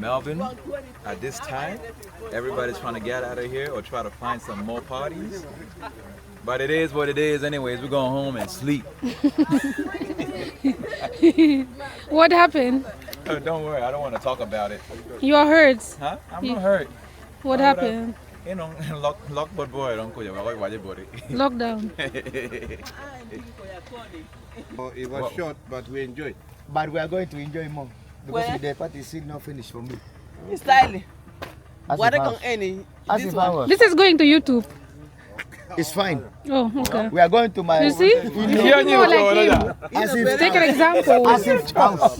Melbourne at this time. Everybody's trying to get out of here or try to find some more parties. But it is what it is anyways. We're going home and sleep. What happened? Oh, don't worry, I don't want to talk about it. You are hurt. Huh? I'm not hurt. What happened? You know, lockdown boy, don't call you. Lockdown. It was short, but we enjoyed. But we are going to enjoy more. Because the party is still not finished for me. Style. What on any? This is going to YouTube. It's fine. Oh, okay. We are going to my. You see? You know, like him. As if, Take an example. as if house.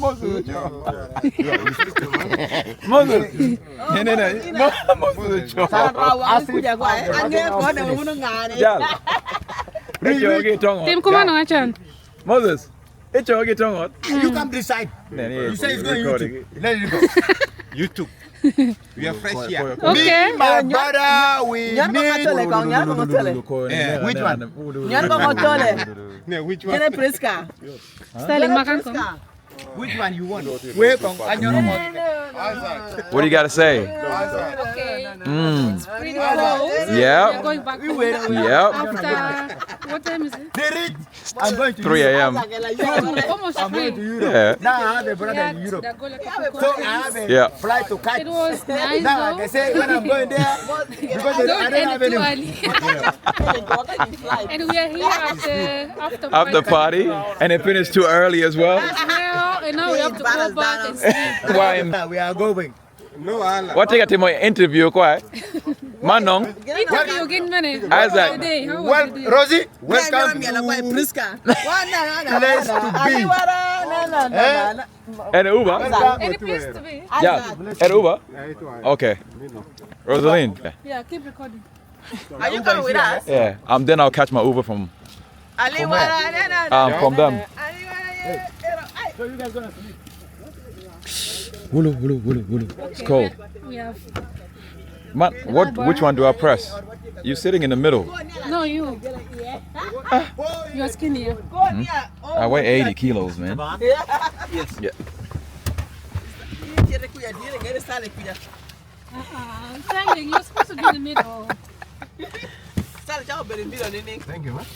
Tim, come on, Achan. Moses, it's your guitar. You come decide. You say it's going YouTube. Let it go. YouTube. We are fresh here. Okay. Me, my brother, we need. Which one? No, which one? Styling makan. Which one you want? Wait, What do you got to say? Okay. Mm. It's pretty cold. Yep. We're going back home. Yep. After, what time is it? I'm going to 3 a.m. Almost I'm going to 3. Europe. Yeah. Now I have a brother in Europe. So I have a Yeah. flight to catch. It was nice Now I though. can say when I'm going there, because I Don't don't have end any. too early. And we are here at the After party, and it finished too early as well. And now we have to go back and sleep. Why? We are going. No, Allah. What take my interview? Quite. Manong. Interview again, man. Isaac. Today, how was Well, the day? Rosie, welcome to place to be. And Uber. Any place to be? Yeah. And Uber. Okay. Rosalind. Yeah, keep recording. Are you coming with us? Yeah. Then I'll catch my Uber from them. So you guys gonna sleep? Wulu. It's cold. We have. Man, which one do I press? You're sitting in the middle. No, you. You're skinny. I weigh 80 kilos, man. Yes. Yeah. Styling, you're supposed to be in the middle. Thank you, man.